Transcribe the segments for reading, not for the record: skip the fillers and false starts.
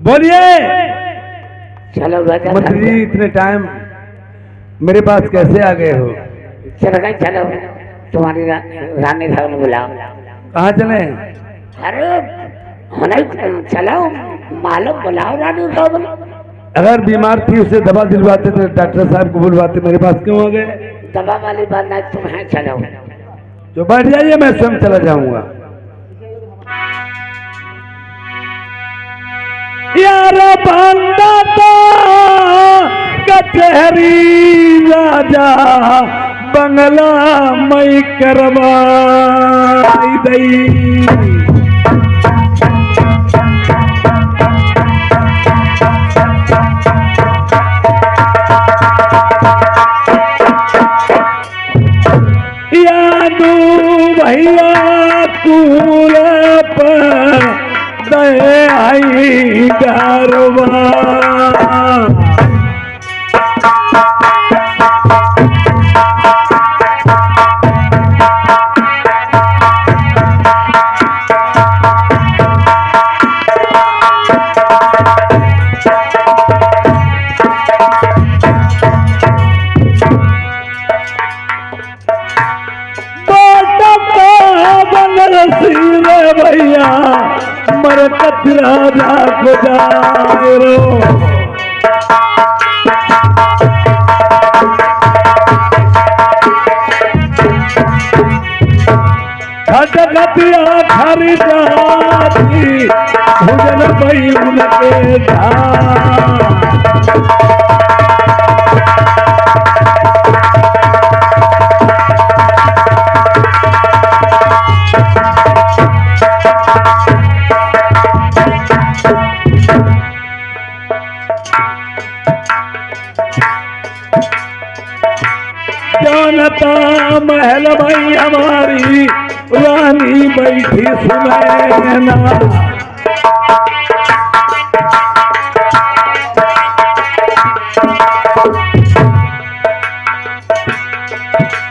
बोलिए। चलो राजा मंत्री जी इतने टाइम मेरे पास कैसे आ गए हो? चलो गए, चलो तुम्हारी रानी साहब ने बुलाओ। कहाँ चले? अरे होना चलो मालूम बुलाओ रानी साहब ने। अगर बीमार थी उसे दवा दिलवाते तो डॉक्टर साहब को बुलवाते, मेरे पास क्यों आ गए? दवा वाली बात नहीं, तुम्हें चलो तो बैठ जाइए, मैं स्वयं चला जाऊंगा। यार बंदा तो कचहरी राजा बंगला मई करवाई दई। यादू भैया कूल पर दे आई गरबा। भैया मरकत राजा गुजारो। खटखटिया खरीदारी भुजन भई उनके धाम। जानता महल भाई हमारी रानी बैठी सुनैना।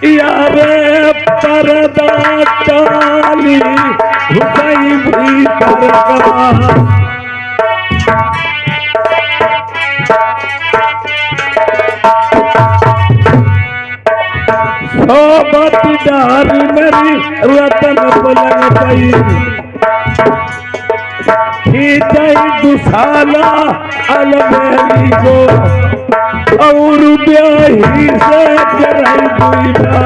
यारे पर्दा डाली हुसैन भीतर का। सोबत डारी मेरी रतन पलंग पई खींचई दुसाला अलबेली को और ब्याही से करई दुईबा।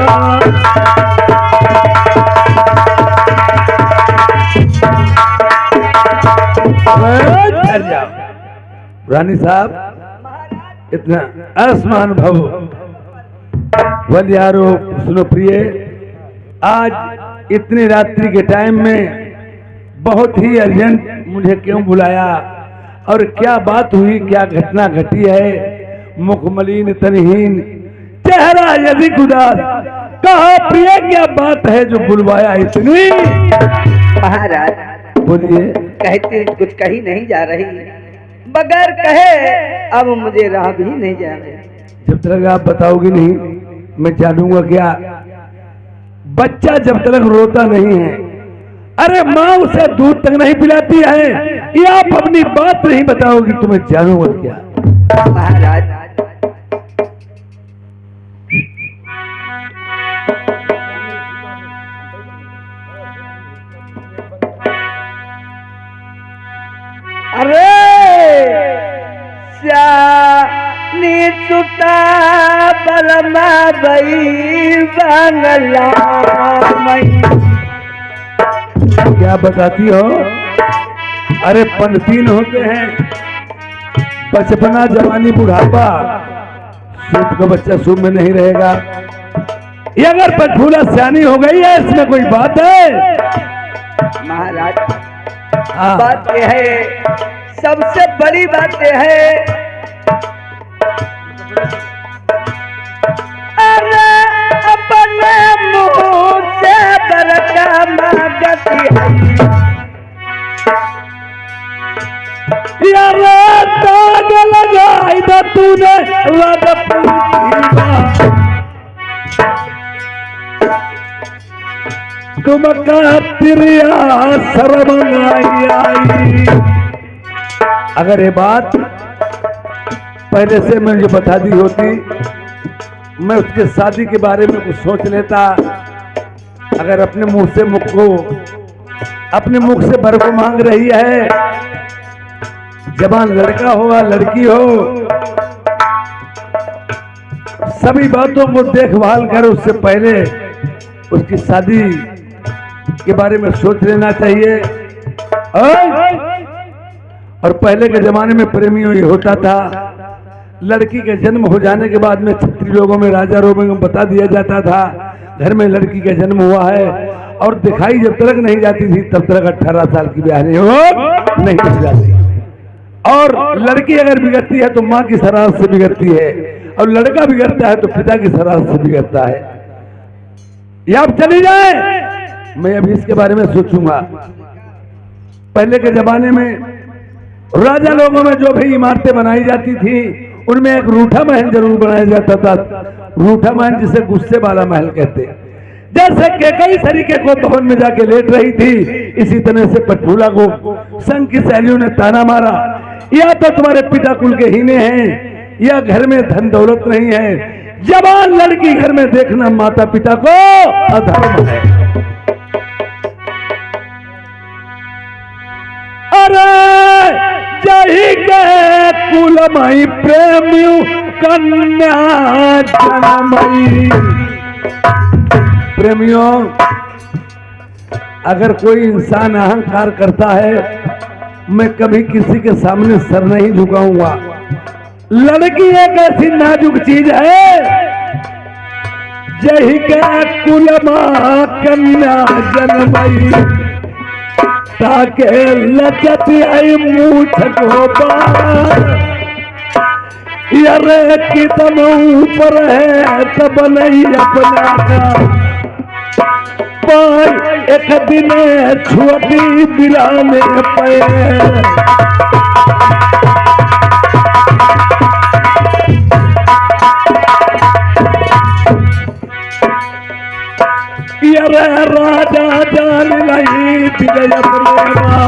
रानी साहब इतना आसमान भव यारो सुनो प्रिय, आज इतनी रात्रि के टाइम में बहुत ही अर्जेंट मुझे क्यों बुलाया और क्या बात हुई, क्या घटना घटी है? मुख मलिन तनहीन चेहरा यदि उदास, कहा प्रिय क्या बात है जो बुलवाया इतनी? महाराज बोलिए। कहते कुछ कही नहीं जा रही, बगैर कहे अब मुझे राह भी नहीं जा रही। जब तक आप बताओगी नहीं मैं जानूंगा क्या? बच्चा जब तक रोता नहीं है, अरे माँ उसे दूध तक नहीं पिलाती है, ये आप अपनी बात नहीं बताओगी तो मैं जानूंगा क्या? महाराज अरे सुता बलमा बई बंगला मई। क्या बताती हो? अरे पनतीन होते हैं, बचपना जवानी बुढ़ापा, सूप का बच्चा सूप में नहीं रहेगा। ये अगर पछूला सियानी हो गई है इसमें कोई बात है? महाराज बात यह है, सबसे बड़ी बात यह है, अरे अपने मुंह से बरका मांगती है। यार दाग लगाई तो तूने रद तुम का तिरिया शर्म आई। अगर ये बात पहले से मुझे बता दी होती, मैं उसके शादी के बारे में कुछ सोच लेता। अगर अपने मुंह से बर को मांग रही है, जवान लड़का हो या लड़की हो, सभी बातों को देखभाल कर उससे पहले उसकी शादी के बारे में सोच लेना चाहिए। और पहले के जमाने में प्रेमियों ये होता था, लड़की के जन्म हो जाने के बाद में क्षत्रिय लोगों में, राजा लोगों में बता दिया जाता था घर में लड़की का जन्म हुआ है, और दिखाई जब तक नहीं जाती थी तब तक 18 साल की ब्याह नहीं हो जाती। और लड़की अगर बिगड़ती है तो माँ की शरारत से बिगड़ती है, और लड़का बिगड़ता है तो पिता की शरारत से बिगड़ता है। या आप चली जाए, मैं अभी इसके बारे में सोचूंगा। पहले के जमाने में राजा लोगों में जो भी इमारतें बनाई जाती थी उनमें एक रूठा महल जरूर बनाया जाता था। रूठा महल जिसे गुस्से वाला महल कहते। जैसे कैकई तरीके को भवन में जाके लेट रही थी, इसी तरह से पटफूला को संघ की सहेलियों ने ताना मारा, या तो तुम्हारे पिता कुल के हीने हैं, या घर में धन दौलत नहीं है। जवान लड़की घर में देखना माता पिता को अधर्म है। अरे जही के कुलमई प्रेमियों कन्या जनमई। प्रेमियों, अगर कोई इंसान अहंकार करता है, मैं कभी किसी के सामने सर नहीं झुकाऊंगा। लड़की एक ऐसी नाजुक चीज है, जही के कुलमा कन्या जनमई, ताके लचत आई मूछ गोपाल। यारे कितन ऊपर है तब नहीं अपना का, पाई एक दिन छोटी बिलाने पे। यारे राजा जान नहीं दिया प्रेमा,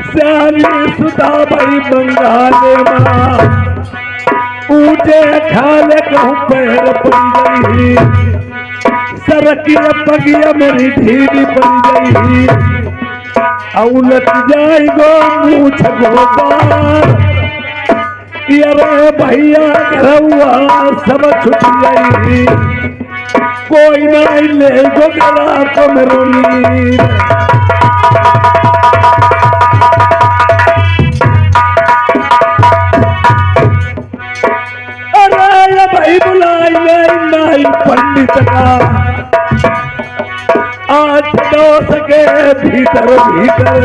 श्यामी सुधा भाई बंगाले मां, ऊंचे खाले कहूं पैर पड़ गई, सरकिया पगिया मेरी ढीली पड़ गई, उलट जाई गो मूछ गोपाल। यारे भैया घरवा सब छुट गई, कोई नहीं ले गो गला को मेरो नीर। अरे भाई बुलाई नहीं पंडित का, आज दोष के भीतर भीतर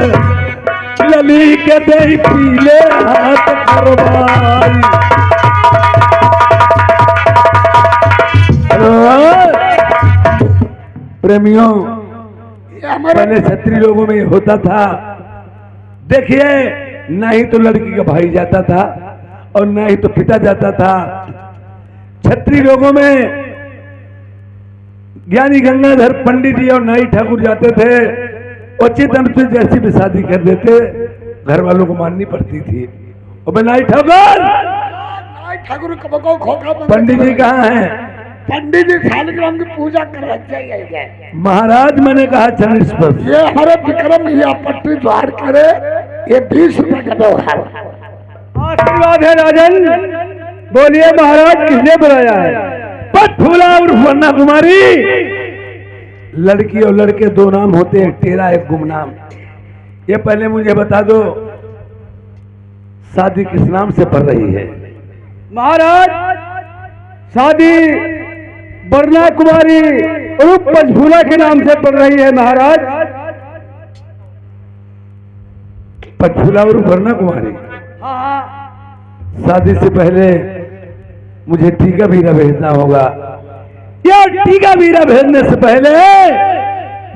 लली के दही पीले हाथ करवाई। प्रेमियों, पहले क्षत्रिय लोगों में होता था, देखिए, ना ही तो लड़की का भाई जाता था और ना ही तो पिता जाता था। क्षत्रिय लोगों में ज्ञानी गंगाधर पंडित जी और नाई ठाकुर जाते थे, उचित अनुचित जैसी भी शादी कर देते, घर वालों को माननी पड़ती थी। और नाई ठाकुर पंडित जी कहाँ हैं? पंडित जी शालिग्राम की पूजा कर रहे हैं। महाराज मैंने कहा चरण स्पर्श। ये हमारे विक्रम भैया पट्टी द्वार करे, ये 20 रुपए का व्यवहार। आशीर्वाद है राजन, बोलिए महाराज किसने बुलाया है? पटफूला और वरना कुमारी। लड़की और लड़के दो नाम होते हैं, टेरा एक गुमनाम। ये पहले मुझे बता दो, शादी किस नाम से पड़ रही है? महाराज शादी वरना कुमारी उर्फ पटफूला के नाम से पड़ रही है महाराज। पटफूला और वरना कुमारी। हाँ, शादी से पहले मुझे टीका वीरा भेजना होगा। या टीका वीरा भेजने से पहले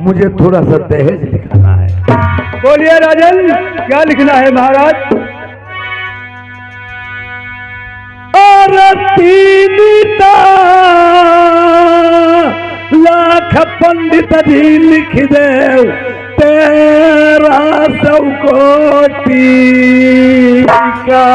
मुझे थोड़ा सा दहेज लिखाना है। बोलिए राजन, क्या लिखना है महाराज? और तीनिता लाख पंडित जी लिख दे 1300 कोटि का।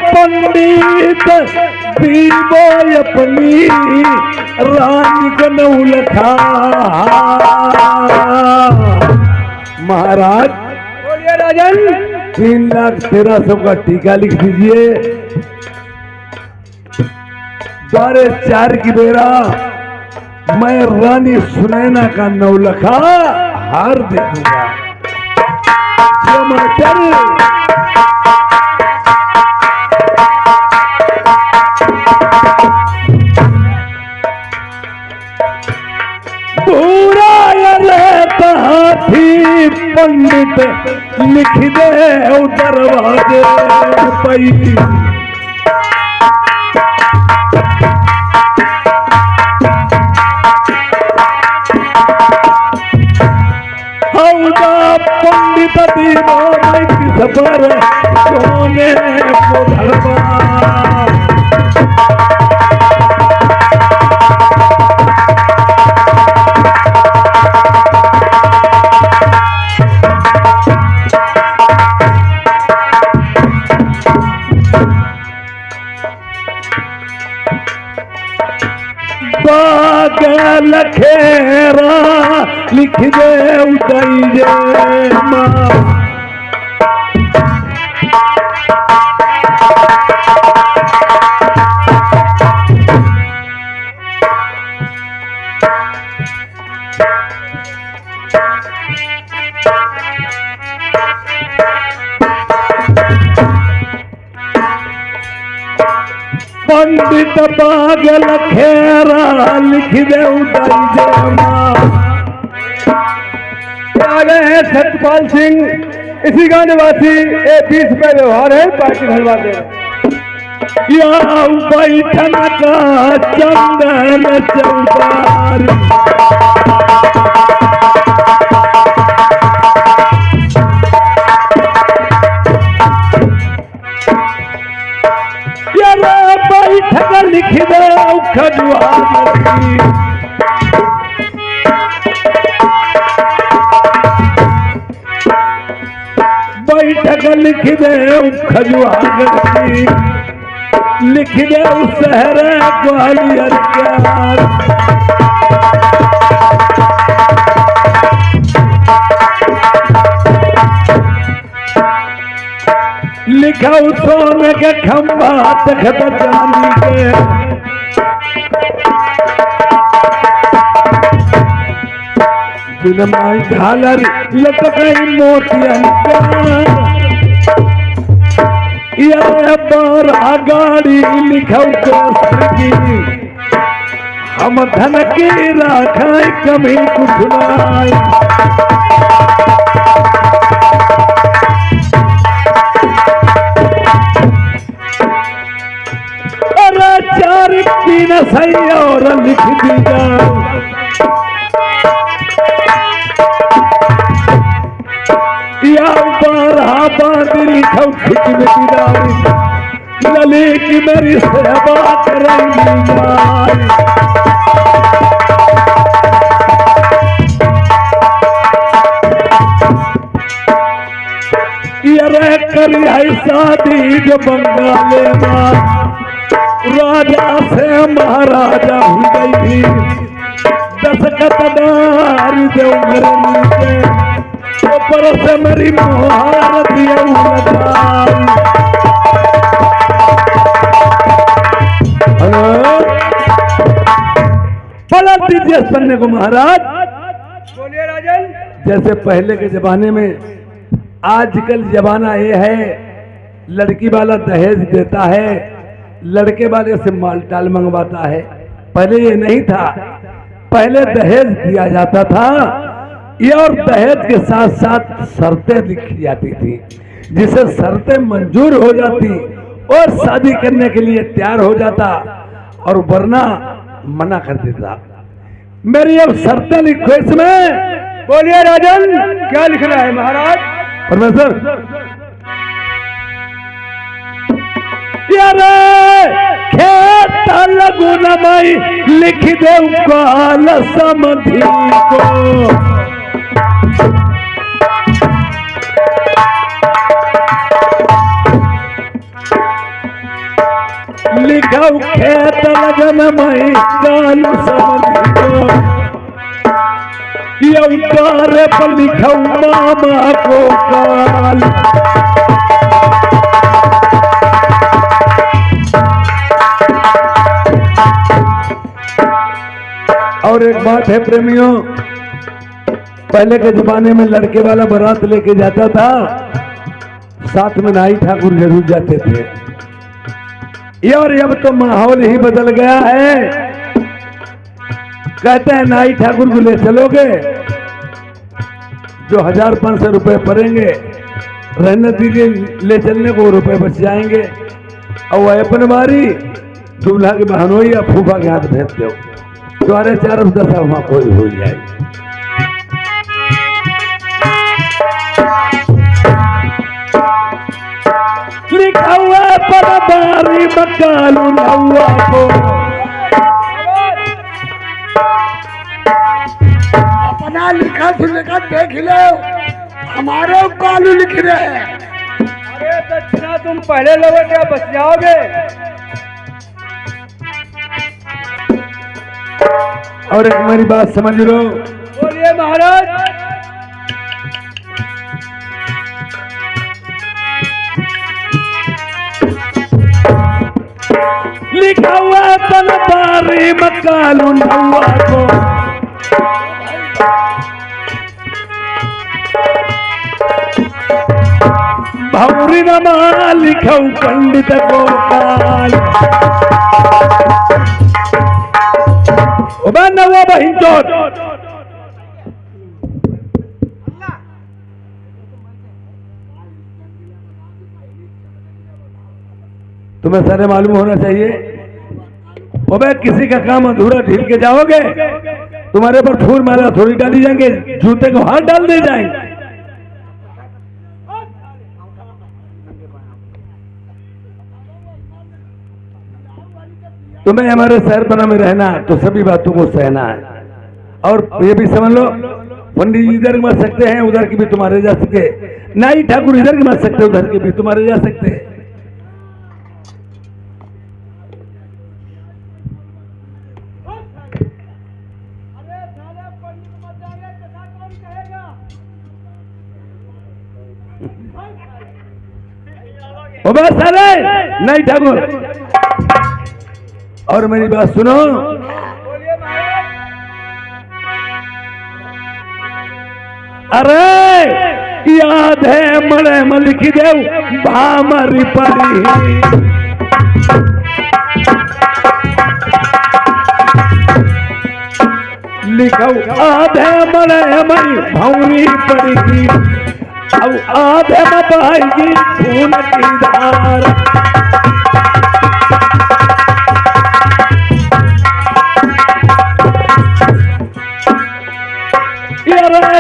पंडित दीवो अपनी रानी को नौलखा। महाराज बोलिए राजन। 3,13,000 का टीका लिख दीजिए। 4 की बेरा मैं रानी सुनैना का नौलखा हार दे दूंगा। पंडित लिख दे दरवाजे पई। पंडित दीवा सबर सोने को धरवा। लखेरा लिख दे उदय जे मां। पंडित पागल खेरा लिख दे उदय जे मां। आ गए हैं सतपाल सिंह, इसी का निवासी। 20 रुपये व्यवहार है, पार्टी धनवा दे। या बैठन का चंदन चौबार। बैठक लिख दे खजुआर। बैठक लिख दे खजुआर। लिख दे शहर ग्वालियर प्यार। लिखा सोने के खंभा तखत चांदी के। जिनमाई झालर लटकाई मोतियन प्यार। ये बड़ा गाड़ी लिखा की। हम धन की राखाई कभी कुछ नाई। न सही और लिख दी जाओ। या बांध लिखो खिच लली की मेरी सेवा करेंगी जाए। ये करी शादी जो बंगाले मां। राजा से महाराजा हो गई। दशकतदार जो मेरे नीचे ऊपर से मेरी मुहारत पलट दीजिए पन्ने को महाराज। बोलिए राजन। जैसे पहले के जमाने में, आजकल जमाना ये है लड़की वाला दहेज देता है, लड़के वाले से मालटाल मंगवाता है। पहले ये नहीं था, पहले दहेज दिया जाता था ये, और दहेज के साथ साथ शर्तें लिखी जाती थी, जिसे शर्तें मंजूर हो जाती और शादी करने के लिए तैयार हो जाता और वरना मना कर देता। मेरी अब शर्तें लिखो इसमें। बोलिए राजन, क्या लिखना है महाराज? परमेश्वर यारे खेत लगुन मई लिख दे काल समधि को। लिखो खेत लगन मई काल समधि को। यौतारे पर लिखो मामा को काल। और एक बात है प्रेमियों, पहले के जमाने में लड़के वाला बारात लेके जाता था, साथ में नाई ठाकुर जरूर जाते थे। और अब तो माहौल ही बदल गया है। कहते हैं नाई ठाकुर को ले चलोगे जो 1000-500 रुपए पड़ेंगे, रहने दीजिए, ले चलने को रुपए बच जाएंगे। और वह अपने बारी दूल्हा के बहनोई या फूफा के हाथ भेज दो, तुम्हारे 4-10 वहां कोई हो जाएगी। लिखा हुआ पर बारी मकालू नौआ को। अपना लिखा सुनकर देख लो, हमारे कालू लिख रहे हैं। अरे दक्षिणा तुम पहले लोगे क्या बच जाओगे? और एक मेरी बात समझ लो। बोलिए महाराज। लिखा हुआ तन बारी मकालू नौआ को। भौरी नमा लिखो पंडित गोपाल। नवा बहिन चोट तुम्हें सारे मालूम होना चाहिए। अबे किसी का काम अधूरा ढील के जाओगे, तुम्हारे पर फूल माला थोड़ी डाली जाएंगे, जूते को हाथ डाल दे जाएंगे। तुम्हें हमारे शहर बना में रहना तो सभी बातों को सहना है। और ये भी समझ लो, पंडित जी इधर मर सकते हैं, उधर की भी तुम्हारे जा सकते, नाई ठाकुर इधर की मर सकते, उधर के भी तुम्हारे जा सकते हैं। बस अरे नहीं ठाकुर, और मेरी बात सुनो। अरे याद है मरे मलिक देव भामरी परी। लिखो आधे मरे मई भौरी पड़ी, अब आधे में बहेगी खून की धार।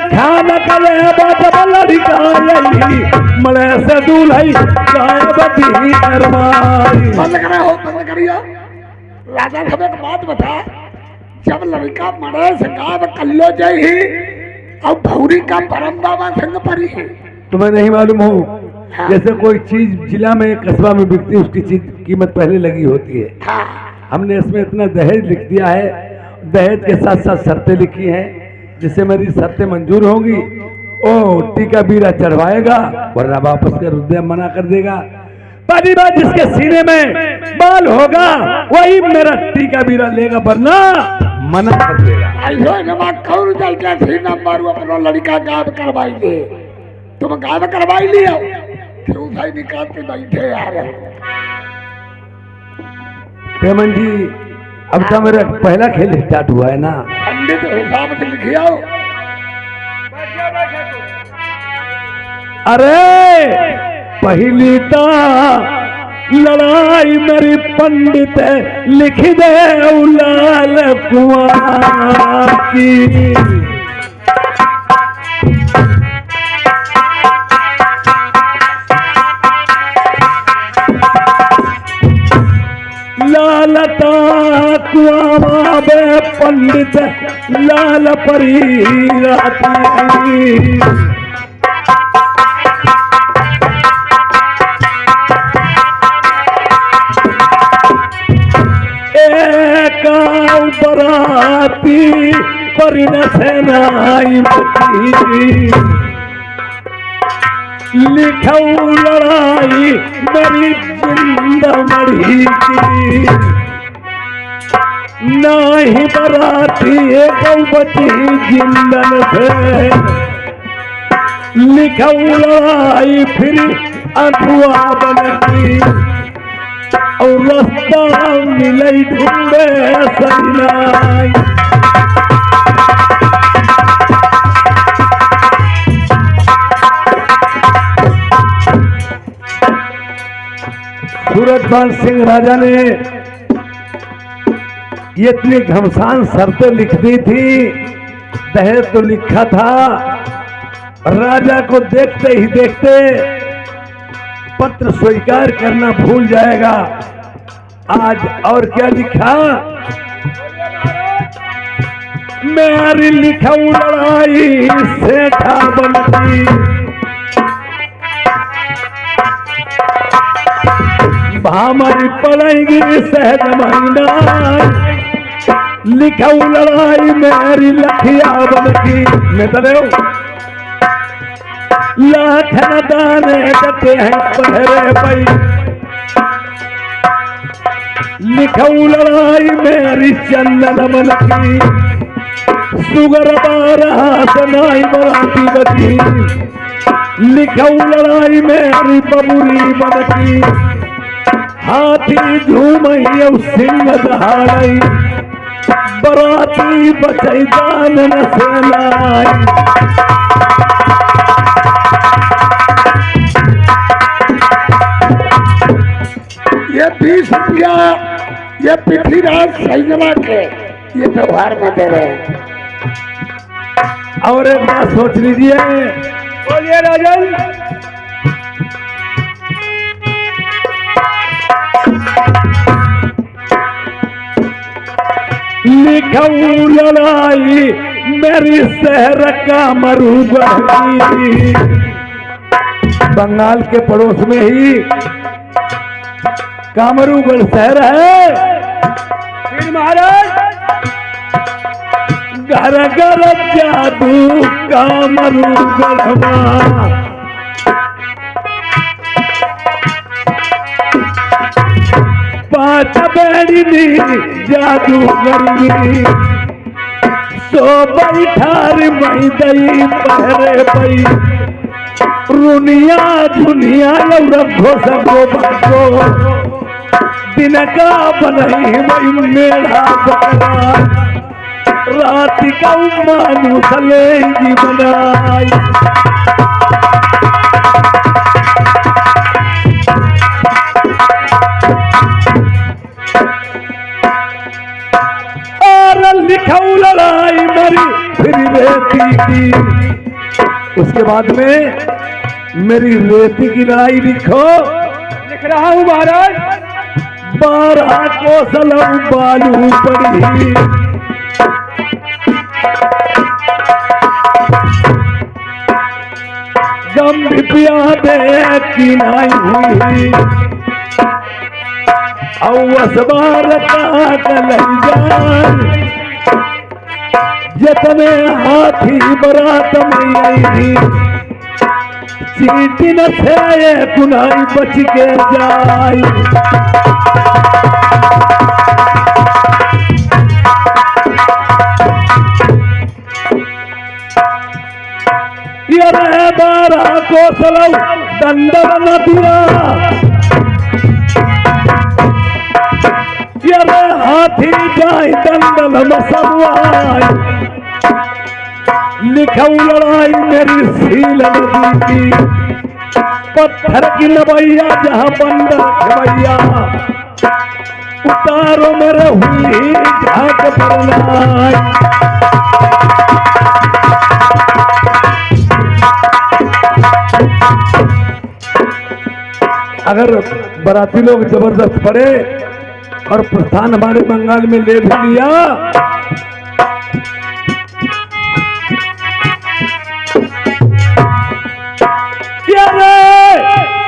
खान करे मले से दूल्ही बंद करे हो, बंद करियो। राजा साहब एक बात बता, जब लड़का मरे से गाँव कल्लो जाही और भौरी का परम बाबा संग परी है। तुम्हें नहीं मालूम हो? हाँ। जैसे कोई चीज जिला में कस्बा में बिकती है, उसकी चीज कीमत पहले लगी होती है। हाँ। हमने इसमें इतना दहेज लिख दिया है, दहेज के साथ साथ शर्तें लिखी हैं, जिससे मेरी शर्तें मंजूर होंगी ओ टीका बीरा चढ़वाएगा, वरना वापस कर रुद्र मना कर देगा। पहली बात, जिसके सीने में बाल होगा वही मेरा टीका बीरा लेगा, वरना मना कर देगा। ऐसो नमा कौन चल के सीना मारू अपना लड़का गाँव करवाई ले, तुम गाँव करवाई लियो, क्यों भाई निकाल के बैठे यार। पेमन जी, अब तो मेरा पहला खेल स्टार्ट हुआ है ना। पंडित हिसाब से लिखियो। अरे पहली ता लड़ाई मेरी पंडित लिख दे लाल कुआं की। लालता कुआं बे पंडित लाल परी राती। बराती परिन सेनाई बची लिखऊ लड़ाई मेरी जिंदा मरी की। नाही बराती एक बची जिंदन से लिखऊ लड़ाई फिर अधुआ बनती। और रास्ता मिले ढूंढे सैनाई। सूरजपाल सिंह राजा ने ये इतनी घमसान शर्तें लिख दी थी। दहेज तो लिखा था, राजा को देखते ही देखते पत्र स्वीकार करना भूल जाएगा। आज और क्या लिखा? मेरी लिखाऊ लड़ाई सेठा बनती। भामरी पड़ेगी सहज महीना लिखाऊ लड़ाई मेरी लखिया बनती। मैं तो लाखन दाने कटे हैं पहरे पई लिखऊ लड़ाई मेरी चंदन मन की। सुगर बारह सनाई बराती बची लिखऊ लड़ाई मेरी बबुरी मन की। हाथी झूमई और सिंह दहाड़ई बराती बचई दान न सेलाई। ये 20 रुपया ये पृथ्वीराज सैजला के ये व्यवहार में दे रहे हैं। और एक बात सोच लीजिए। बोलिए राजन। लिखऊ लड़ाई मेरी शहर का मरुगढ़ी। बंगाल के पड़ोस में ही कामरूगढ़ शहर है। फिर महाराज घर घर जादू कामरूगढ़ पाँच बेड़ी जादू गरी सो बैठार मई दई पहरे पई रुनिया दुनिया रखो सबको बको दिन का बनई मई मेढ़ा बकरा रात का मानू सले जी बनाई। और लिखाऊ लड़ाई मरी फिर रेती की। उसके बाद में मेरी रेती की लड़ाई लिखो। लिख रहा हूँ महाराज। 12 कोसल बालू पड़ी गम पिया दे की नाई हुई औसबार का कलई जान जितने हाथी बरात में आई चीटी न थे कुनाई बच के जाई। ये रहे 12 कोसल दंडन न दिया ये हाथी जाए दंडल मसवाई लिखाऊ लड़ाई मेरी सील नदी की पत्थर की नवैया जहाँ बंदर खवैया, उतारो मेरे हुई घाट पर नाई। अगर बराती लोग जबरदस्त पड़े और प्रस्थान हमारे बंगाल में ले भी लिया,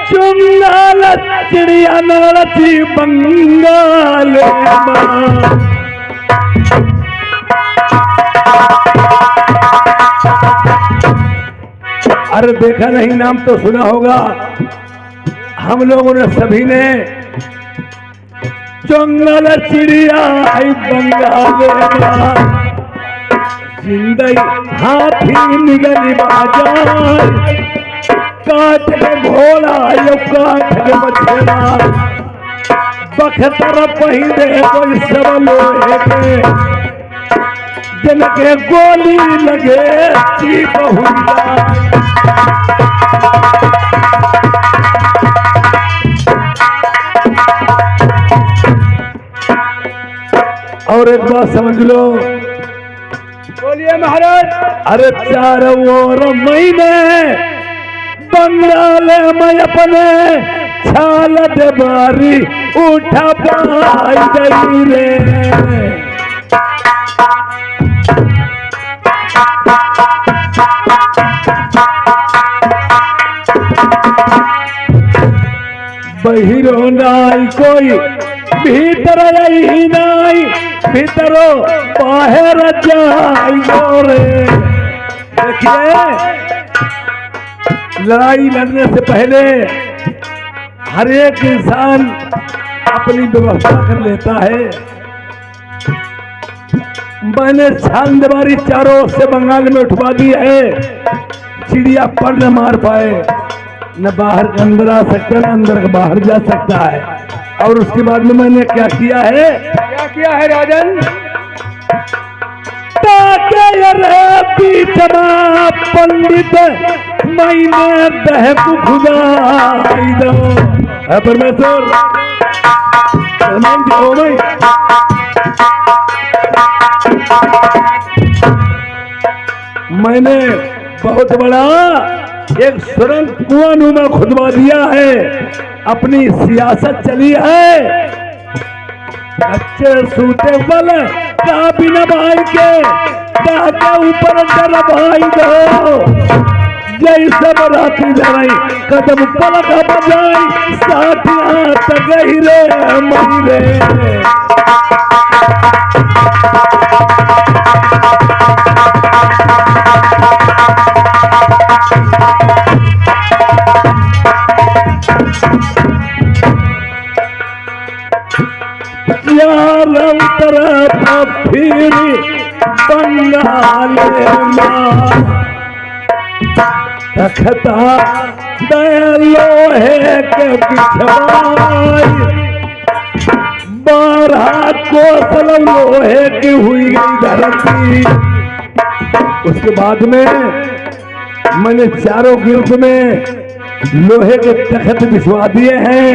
चुंगाल चिड़िया नड़ती बंगाल मां। अरे देखा नहीं, नाम तो सुना होगा हम लोगों ने सभी ने। चुंगाल चिड़िया आई बंगाल, जिंदगी हाथी निगली बाजार, काठ के घोड़ा यो काठ के बछड़ा, बख्तर पहिरे कोई सब लोहे के, जिनके गोली लगे चीप हुई। और एक बात समझ लो, बोलिए महाराज। अरे चारों ओर महीने बंगाल में अपने छाल दबारी उठा पाई गई रे। बहिरो नाई कोई भीतर ही नाई, भीतरो बाहर जाई रे। देखिए, लड़ाई लड़ने से पहले हर एक इंसान अपनी व्यवस्था कर लेता है। मैंने छाल दीवारी चारों ओर से बंगाल में उठवा दी है, चिड़िया पर न मार पाए, न बाहर के अंदर आ सकता, न अंदर के बाहर जा सकता है। और उसके बाद में मैंने क्या किया है? क्या किया है राजन? पंडित मैंने दहक खुदा दो परमेश्वर, मैंने बहुत बड़ा एक सुरंग कुआं नुमा खुदवा दिया है। अपनी सियासत चली है, अच्छे सूते बल का बिना भाई के ऊपर डर भाई दो। जैसे बराती लड़ाई कदम पलक बजाई, साथ हाथ गहरे महीरे। तरफ फिर बंगाल तखता लोहे के बिछवाई, 12 कोसल लोहे की हुई गई धरती। उसके बाद में मैंने चारों गिर्द में लोहे के तख्त बिछवा दिए हैं।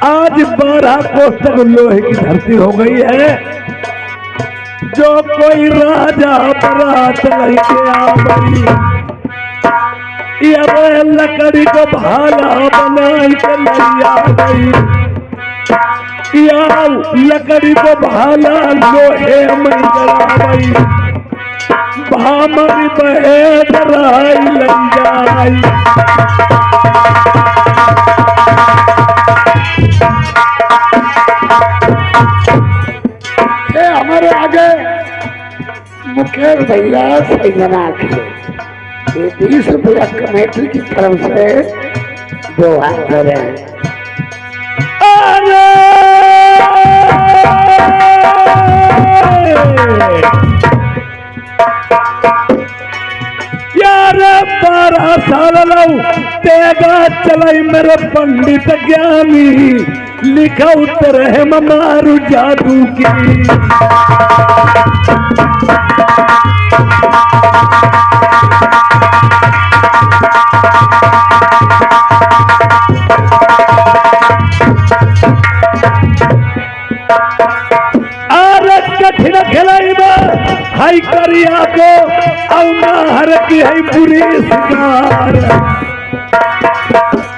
आज 12 कोस तक लोहे की धरती हो गई है। जो कोई राजा बरात लेके आ गई, ये लकड़ी को भाला बनाई के लिया गई, या लकड़ी को भाला लोहे में जला गई, भामरी बहे डराई लग जाई। हमारे आगे मुकेश भैया सैजना के ये 20 रुपया कमेटी की तरफ से 2 हाथ दे रहे हैं। यार 12 साल लऊ तेगा चलाई मेरे पंडित ज्ञानी, लिखा उत्तर है मारू जादू की। प्यार की है बुरी शिकार,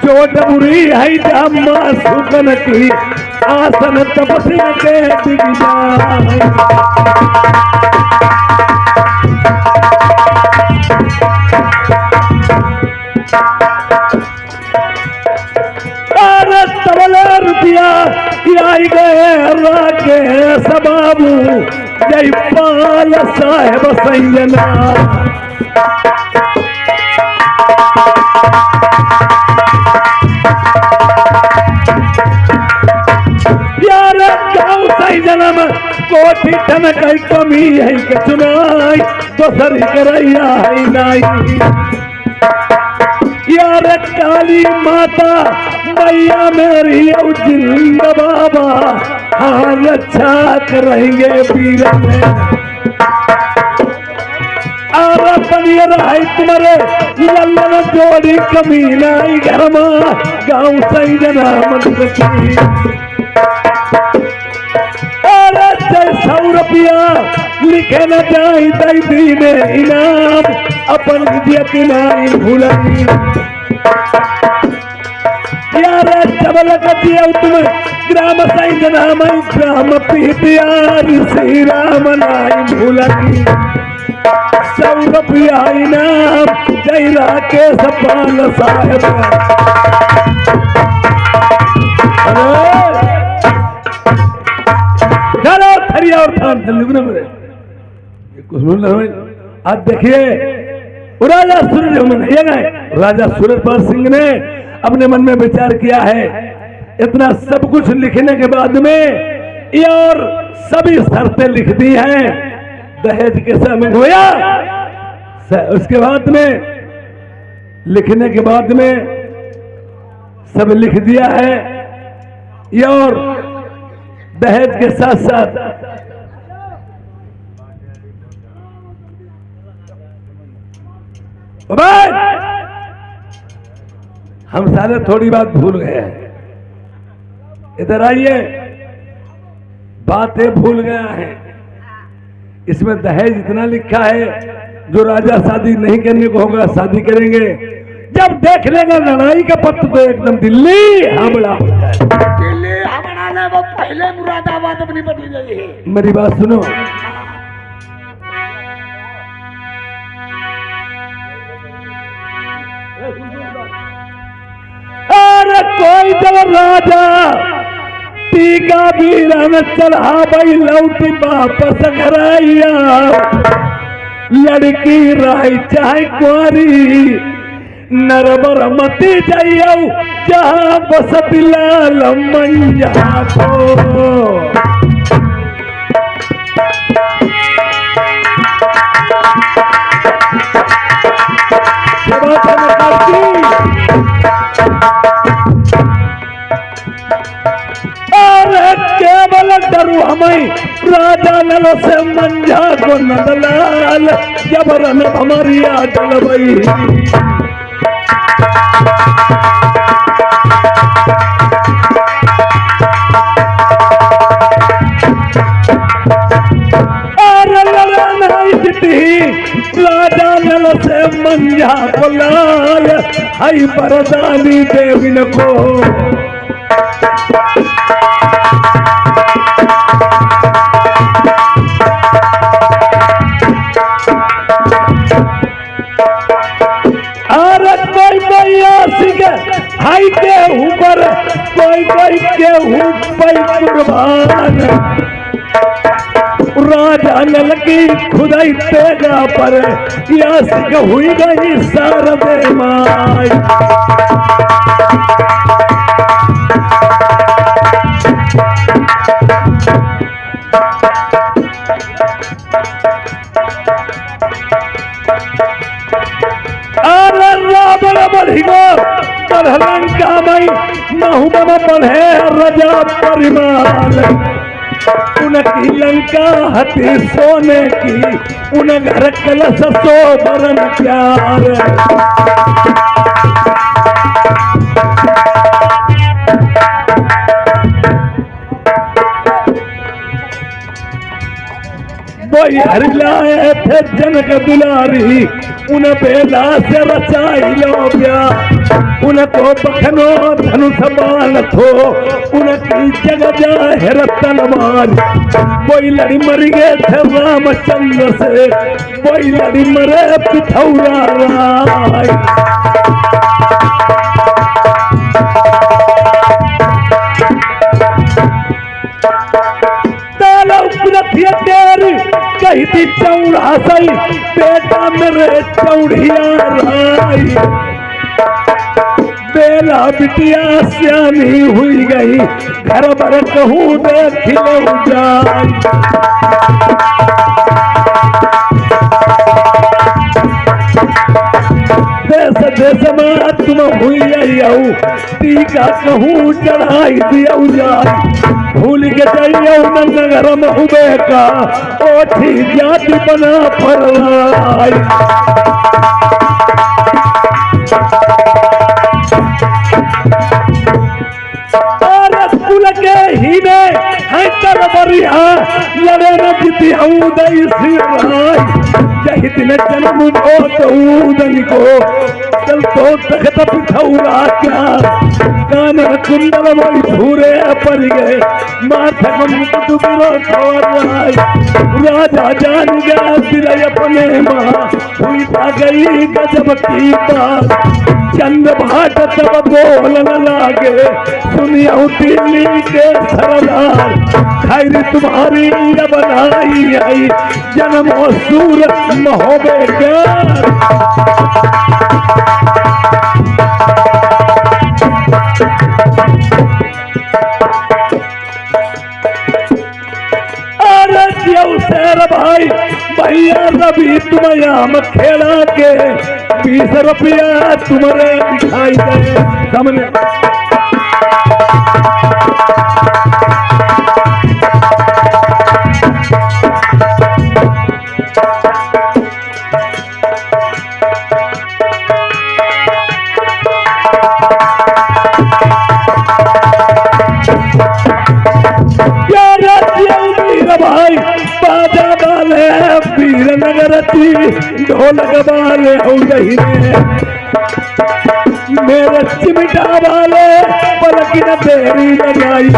चोट बुरी है जामा सुकन की, आसन तपस्या के दिग जाए। रुपया आई गए राके सबाबू जयपाल साहेब संजना, यार गाँव सही जन्म कोठी ठन कई कमी है के चुनाई, दोसर करैया है नाई। यार काली माता मैया मेरी जिंद बाबा, हाँ रक्षा करेंगे वीर में। आरा बनिए रहा तुम्हारे लल्लन जोड़ी कमी नाई, घर में गाँव सही जना मंत्र की। अरे 100 रुपया लिखे न जाई दई दीने इनाम, अपन इज्जत नाई भूलनी। यार चबल कतिया तुम ग्राम सही जना मई, ग्राम पीतियार श्री राम नाई भूलनी। 100 रुपया इनाम जय राकेश पाल साहेब। चलो थरिया और थान जल्दी मेरे कुछ बोल रहे। आज देखिए राजा सूरज राजा सूरजपाल सिंह ने अपने मन में विचार किया है, इतना सब कुछ लिखने के बाद में ये और सभी शर्तें लिख दी हैं, दहेज के समय होया। उसके बाद में लिखने के बाद में सब लिख दिया है ये, और दहेज के साथ साथ हम सारे थोड़ी बात भूल गए हैं, इधर आइए, बातें भूल गया है। इसमें दहेज इतना लिखा है, जो राजा शादी नहीं करने को होगा शादी करेंगे, जब देख लेगा लड़ाई का पत्र तो एकदम दिल्ली हमला हो जाए। दिल्ली हमला ने वो पहले मुरादाबाद अपनी बदली गई है। मेरी बात सुनो, अरे कोई जब राजा टीका वीरन चढ़ा भाई लौटी वापस घरैया, लड़की राय चाहे कुंवारी नरबर मती जाइयो, जहाँ बसत लाल मंजा को। केवल डरू हमें राजा नल से मंझा को नंदलाल, जबरन हमारी आटल भई। राजा नल से मंझा को लाल, हई बरदानी देविन को। हाई के ऊपर कोई कोई के ऊपर कुर्बान, राजा नल की खुदाई तेजा पर यासिक हुई गई सारदे माई। लंका मई महुबम बढ़े रजा परिमाल, उनकी लंका हती सोने की, उन घर कलश सोबरन प्यार। कोई हरिलाए थे जनक दुलारी, उन बेला से रचाई लो प्यार। उनको बखनो धनुष बाण थो, उनकी जग जाए रतनवार। कोई लड़ी मर गए थे रामचंद्र से, कोई लड़ी मरे पिथौरा राय। कही थी चौड़ा सही बेटा मेरे चौड़िया राय। बेला बिटिया सियानी हुई गई, घर भर कहूँ देख लो जाय। देश देश में तुम हुई आऊ, टीका कहूँ चढ़ाई दिया जाय। भूल के जाइयो नगर महुबे का, ओठी जाति बना फरवाई। कुल के ही ने है तर बरिया, लड़े न जीती हूँ दई सिराय। जही दिन जन्म बहुत ऊदन को, चल तो तखत पिथौरा क्या। कान कुंडल मोई भूरे पर गए, माथा मुकुट बिरो खवराय। राजा जान गया सिर अपने माँ, हुई था गई गजब की बात। चंद भाट तब बोलन लागे, सुनिया दिल्ली के सरदार। खैर तुम्हारी बनाई आई, जन्मो सूर महोबे का। शेर भाई भैया रवि तुम खेला के, 20 रुपया तुम्हारे दिखाई दे सामने। भाई बाजा वाले वीर नगरती, ढोलक वाले हो गई मेरे चिमटा वाले पलक न देरी लगाई।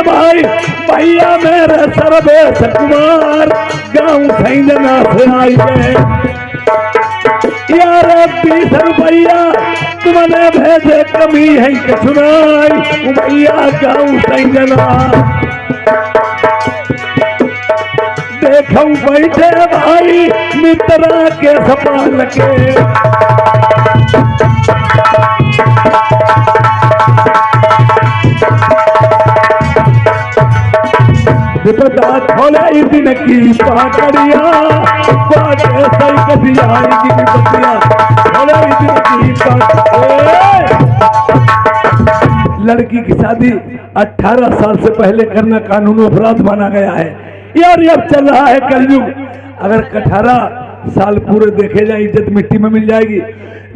भाई भैया मेरे सर्वेश कुमार, गाँव सैंजना से आई है। यार 20 रुपया तुमने भेजे, कमी है कि सुनाई भैया गाँव सैंजना। देखो बैठे भाई मित्रा के सपाल के, विपदा खोले दिन की पाकड़िया, बाटे सही कसिया की विपतिया खोले दिन की पाकड़िया। लड़की की शादी 18 साल से पहले करना कानूनी अपराध माना गया है। यार अब चल रहा है कलयुग, अगर 18 साल पूरे देखे जाए इज्जत मिट्टी में मिल जाएगी।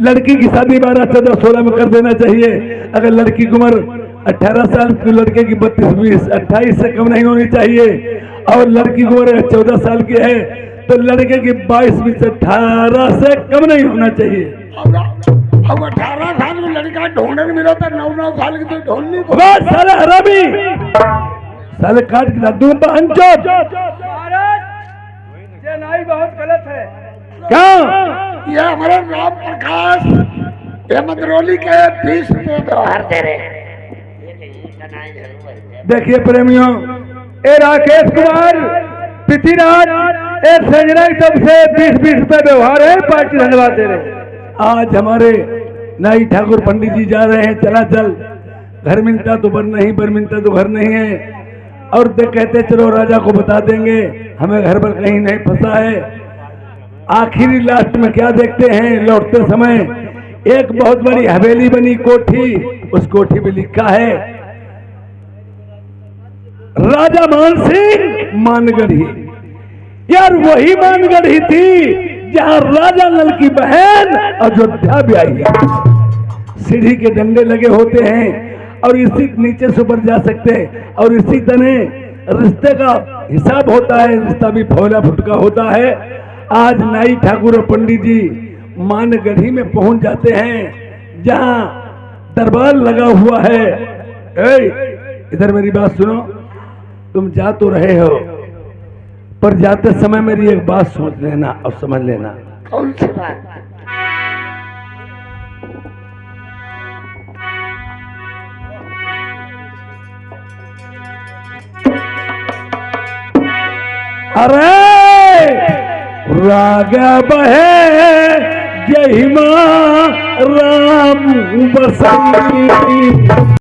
लड़की की शादी 12, 14, 16 में कर देना चाहिए। अगर लड़की की उम्र 18 साल की, लड़के की 32, 20, 28 से कम नहीं होनी चाहिए। और लड़की की उम्र 14 साल की है तो लड़के की 22, 20, 18 से कम नहीं होना चाहिए। अब 18 साल की लड़का ढूंढने में मिला था, 9 साल की तो ढूंढनी साला रवि साले काट के दूं अंचोट। ये नाई बहुत गलत है। क्या ये हमारे राम प्रकाश ये मदरौली के 20 रुपये व्यवहार दे रहे हैं। देखिए प्रेमियों, ए राकेश कुमार पृथ्वीराज ए संजना की तरफ से 20-20 रुपए व्यवहार है, पार्टी धन्यवाद दे रहे। आज हमारे नाई ठाकुर पंडित जी जा रहे हैं। चला चल, घर मिलता तो बर नहीं, बर मिलता तो घर नहीं है। और कहते चलो राजा को बता देंगे हमें घर पर कहीं नहीं फंसा है। आखिरी लास्ट में क्या देखते हैं, लौटते समय एक बहुत बड़ी हवेली बनी, कोठी, उस कोठी में लिखा है राजा मान सिंह मानगढ़ी। यार वही मानगढ़ी थी जहां राजा नल की बहन अयोध्या भी आई है। सीढ़ी के डंडे लगे होते हैं और इसी नीचे से ऊपर जा सकते हैं और इसी तरह रिश्ते का हिसाब होता है, रिश्ता भी फौला फुटका होता है। आज नाई ठाकुर और पंडित जी मानगढ़ी में पहुंच जाते हैं जहां दरबार लगा हुआ है। इधर मेरी बात सुनो, तुम जा तो रहे हो पर जाते समय मेरी एक बात सोच लेना और समझ लेना। कौन सी बात? अरे राघव है जय मां राम बसंती।